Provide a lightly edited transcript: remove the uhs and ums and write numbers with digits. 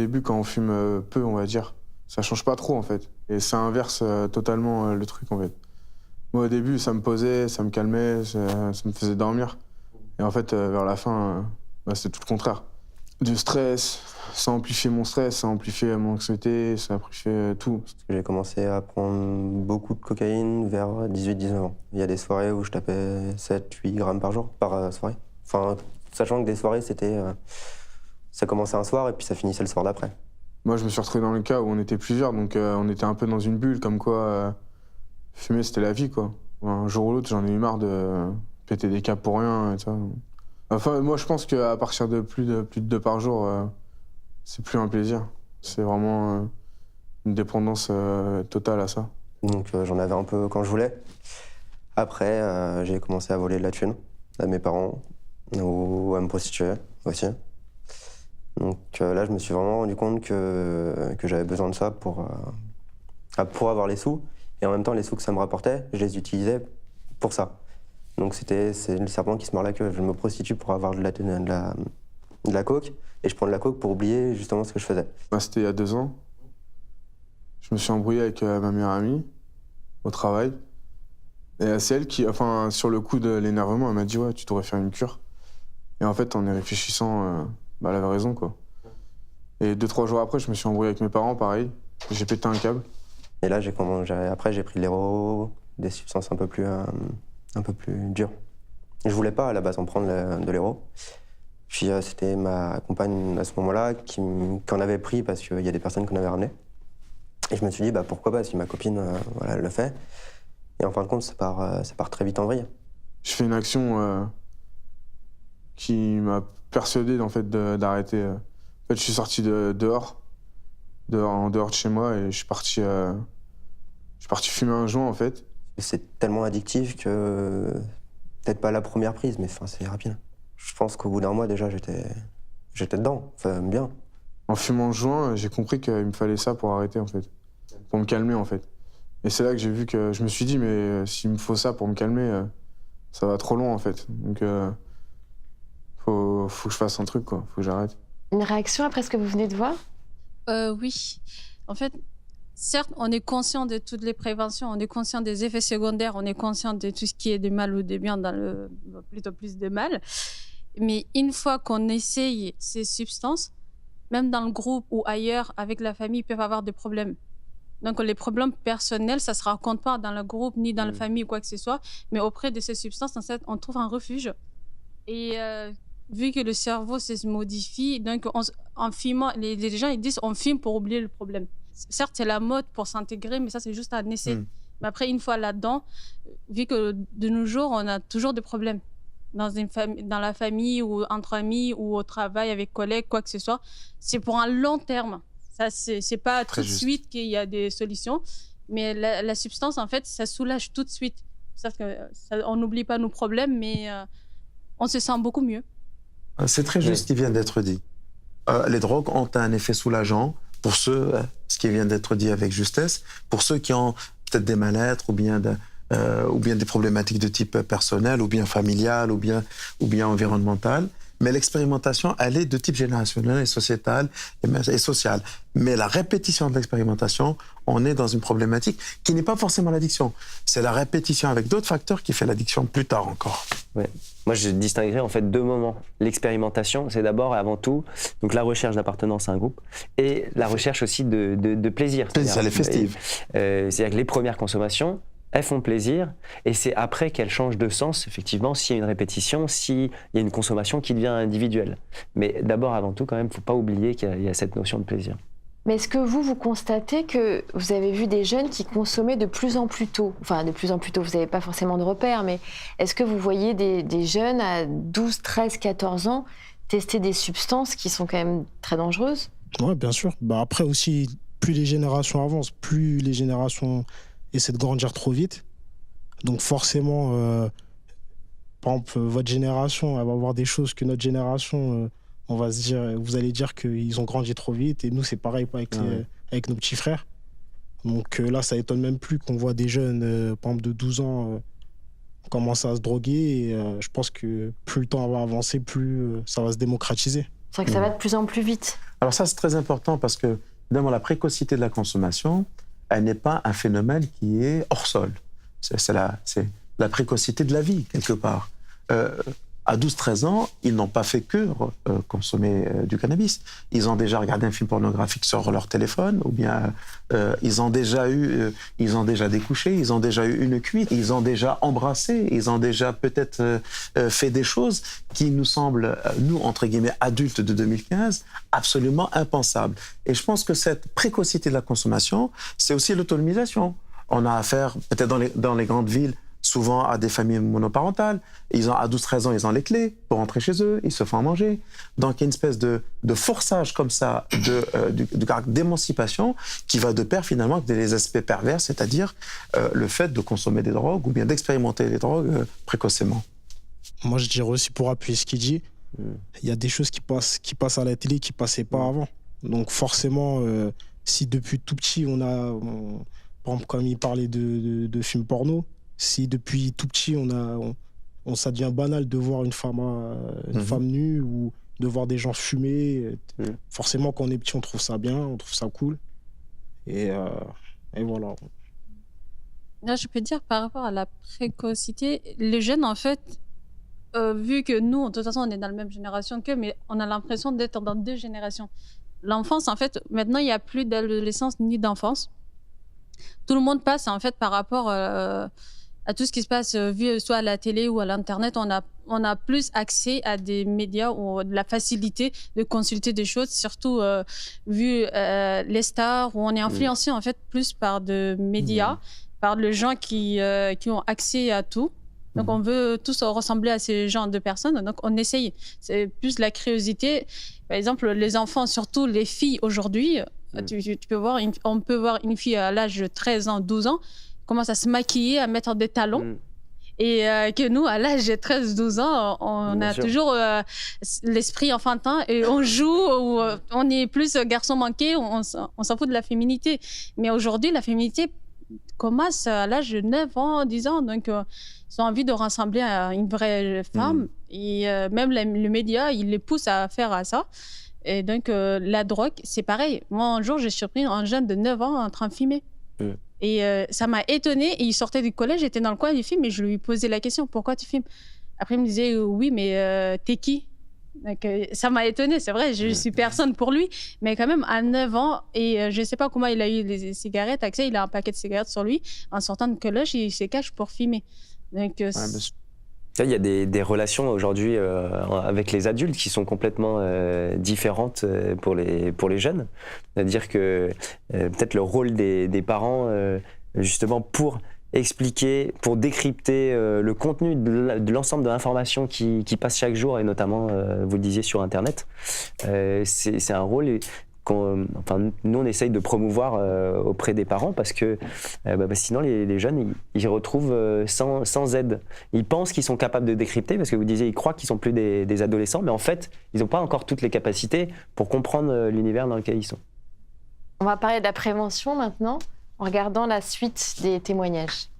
début, quand on fume peu, on va dire, ça change pas trop, en fait. Et ça inverse totalement le truc, en fait. Moi, au début, ça me posait, ça me calmait, ça me faisait dormir. Et en fait, vers la fin, c'est tout le contraire. Du stress, ça amplifiait mon stress, ça amplifiait mon anxiété, ça amplifiait tout. J'ai commencé à prendre beaucoup de cocaïne vers 18-19 ans. Il y a des soirées où je tapais 7-8 grammes par jour, par soirée. Enfin, sachant que des soirées, ça commençait un soir et puis ça finissait le soir d'après. Moi, je me suis retrouvé dans le cas où on était plusieurs, donc on était un peu dans une bulle, comme quoi fumer, c'était la vie, quoi. Un jour ou l'autre, j'en ai eu marre de péter des câbles pour rien et ça. Enfin, moi, je pense qu'à partir de plus de 2 par jour, c'est plus un plaisir. C'est vraiment une dépendance totale à ça. Donc j'en avais un peu quand je voulais. Après, j'ai commencé à voler de la thune à mes parents ou à me prostituer aussi. Donc là, je me suis vraiment rendu compte que j'avais besoin de ça pour avoir les sous. Et en même temps, les sous que ça me rapportait, je les utilisais pour ça. Donc c'est le serpent qui se mord la queue. Je me prostitue pour avoir de la coke, et je prends de la coke pour oublier justement ce que je faisais. C'était il y a 2 ans. Je me suis embrouillé avec ma meilleure amie au travail. Et c'est elle qui, enfin, sur le coup de l'énervement, elle m'a dit « Ouais, tu devrais faire une cure ». Et en fait, en y réfléchissant, elle avait raison, quoi. Et 2-3 jours après, je me suis embrouillé avec mes parents, pareil. J'ai pété un câble. Et là, après, j'ai pris de l'héro, des substances un peu plus dures. Je voulais pas, à la base, en prendre de l'héro. Puis c'était ma compagne, à ce moment-là, qui en avait pris parce qu'il y a des personnes qu'on avait ramenées. Et je me suis dit, pourquoi pas, si ma copine, elle le fait. Et en fin de compte, ça part très vite en vrille. Je fais une action qui m'a persuadé, en fait, d'arrêter. En fait, je suis sorti dehors de chez moi, et je suis parti fumer un joint, en fait. C'est tellement addictif que, peut-être pas la première prise, mais c'est rapide. Je pense qu'au bout d'un mois, déjà, j'étais dedans, enfin, bien. En fumant le joint, j'ai compris qu'il me fallait ça pour arrêter, en fait. Pour me calmer, en fait. Et c'est là que j'ai vu que je me suis dit, mais s'il me faut ça pour me calmer, ça va trop loin, en fait. Donc, faut que je fasse un truc, quoi. Faut que j'arrête. Une réaction après ce que vous venez de voir? Oui. En fait, certes, on est conscient de toutes les préventions, on est conscient des effets secondaires, on est conscient de tout ce qui est de mal ou de bien, plutôt plus de mal. Mais une fois qu'on essaye ces substances, même dans le groupe ou ailleurs, avec la famille, ils peuvent avoir des problèmes. Donc, les problèmes personnels, ça ne se raconte pas dans le groupe, ni dans la famille ou quoi que ce soit. Mais auprès de ces substances, en fait, on trouve un refuge. Et vu que le cerveau se modifie, donc en fumant, les gens ils disent on fume pour oublier le problème. Certes, c'est la mode pour s'intégrer, mais ça, c'est juste un essai. Mais après, une fois là-dedans, vu que de nos jours, on a toujours des problèmes dans la famille ou entre amis ou au travail avec collègues, quoi que ce soit, c'est pour un long terme. Ça, c'est pas tout de suite qu'il y a des solutions, mais la substance, en fait, ça soulage tout de suite. On n'oublie pas nos problèmes, mais on se sent beaucoup mieux. C'est très juste ce qui vient d'être dit. Les drogues ont un effet soulageant pour ceux, ce qui vient d'être dit avec justesse, pour ceux qui ont peut-être des mal-être ou bien des problématiques de type personnel ou bien familial ou bien environnemental. Mais l'expérimentation, elle est de type générationnel et sociétal et social. Mais la répétition de l'expérimentation, on est dans une problématique qui n'est pas forcément l'addiction. C'est la répétition avec d'autres facteurs qui fait l'addiction plus tard encore. Ouais. Moi, je distinguerais en fait 2 moments. L'expérimentation, c'est d'abord et avant tout donc la recherche d'appartenance à un groupe et la recherche aussi de plaisir. C'est les festives. C'est-à-dire que les premières consommations, elles font plaisir et c'est après qu'elles changent de sens, effectivement, s'il y a une répétition, s'il y a une consommation qui devient individuelle. Mais d'abord, avant tout, quand même, il ne faut pas oublier qu'il y a cette notion de plaisir. Mais est-ce que vous constatez que vous avez vu des jeunes qui consommaient de plus en plus tôt? Enfin, de plus en plus tôt, vous n'avez pas forcément de repères, mais est-ce que vous voyez des jeunes à 12, 13, 14 ans tester des substances qui sont quand même très dangereuses? Oui, bien sûr. Après aussi, plus les générations avancent, plus les générations essaient de grandir trop vite. Donc forcément, par exemple, votre génération, elle va voir des choses que notre génération... on va se dire, vous allez dire qu'ils ont grandi trop vite, et nous, c'est pareil avec nos petits frères. Donc là, ça étonne même plus qu'on voit des jeunes, par exemple, de 12 ans, commencer à se droguer. Et je pense que plus le temps va avancer, plus ça va se démocratiser. C'est vrai que ça va de plus en plus vite. Alors ça, c'est très important parce que, évidemment, la précocité de la consommation, elle n'est pas un phénomène qui est hors sol. C'est la précocité de la vie, quelque part. À 12-13 ans, ils n'ont pas fait que consommer du cannabis. Ils ont déjà regardé un film pornographique sur leur téléphone, ou bien ils ont déjà découché, ils ont déjà eu une cuite, ils ont déjà embrassé, ils ont déjà peut-être fait des choses qui nous semblent, nous, entre guillemets, adultes de 2015, absolument impensables. Et je pense que cette précocité de la consommation, c'est aussi l'autonomisation. On a affaire, peut-être dans les grandes villes, souvent à des familles monoparentales. Ils ont, à 12-13 ans, ils ont les clés pour rentrer chez eux, ils se font à manger. Donc il y a une espèce de forçage comme ça, d'émancipation qui va de pair finalement avec les aspects pervers, c'est-à-dire le fait de consommer des drogues ou bien d'expérimenter les drogues précocement. Moi, je dirais aussi, pour appuyer ce qu'il dit, il y a des choses qui passent à la télé qui passaient pas avant. Donc forcément, si depuis tout petit, par exemple, comme il parlait de films porno, si depuis tout petit, ça devient banal de voir une femme nue ou de voir des gens fumer, forcément, quand on est petit, on trouve ça bien, on trouve ça cool. Et voilà. Là, je peux dire, par rapport à la précocité, les jeunes, en fait, vu que nous, de toute façon, on est dans la même génération qu'eux, mais on a l'impression d'être dans 2 générations. L'enfance, en fait, maintenant, il n'y a plus d'adolescence ni d'enfance. Tout le monde passe, en fait, par rapport à tout ce qui se passe, vu soit à la télé ou à l'Internet, on a plus accès à des médias ou de la facilité de consulter des choses, surtout vu les stars, où on est influencé, en fait, plus par des médias, par les gens qui ont accès à tout. Donc, on veut tous ressembler à ces genres de personnes. Donc, on essaye. C'est plus la curiosité. Par exemple, les enfants, surtout les filles aujourd'hui, tu peux voir, on peut voir une fille à l'âge de 13 ans, 12 ans, commence à se maquiller, à mettre des talons. Et que nous, à l'âge de 13-12 ans, on a toujours l'esprit enfantin et on joue, ou on est plus garçon manqué, on s'en fout de la féminité. Mais aujourd'hui, la féminité commence à l'âge de 9 ans, 10 ans. Donc, ils ont envie de ressembler à une vraie femme. Et même le média, il les pousse à faire à ça. Et donc, la drogue, c'est pareil. Moi, un jour, j'ai surpris un jeune de 9 ans en train de fumer. Et ça m'a étonnée. Et il sortait du collège, j'étais dans le coin, il fume, et je lui posais la question, pourquoi tu fumes? Après, il me disait, oui, mais t'es qui? Donc, ça m'a étonnée, c'est vrai, je suis personne pour lui. Mais quand même, à 9 ans, et je ne sais pas comment il a eu les cigarettes, accès, il a un paquet de cigarettes sur lui. En sortant de collège, il se cache pour fumer. Donc, il y a des relations aujourd'hui avec les adultes qui sont complètement différentes pour les jeunes. C'est-à-dire que peut-être le rôle des parents, justement, pour expliquer, pour décrypter le contenu de l'ensemble de l'information qui passe chaque jour, et notamment, vous le disiez, sur Internet, c'est un rôle nous, on essaye de promouvoir auprès des parents parce que sinon, les jeunes, ils retrouvent sans aide. Ils pensent qu'ils sont capables de décrypter parce que vous disiez, ils croient qu'ils sont plus des adolescents, mais en fait, ils n'ont pas encore toutes les capacités pour comprendre l'univers dans lequel ils sont. On va parler de la prévention maintenant, en regardant la suite des témoignages.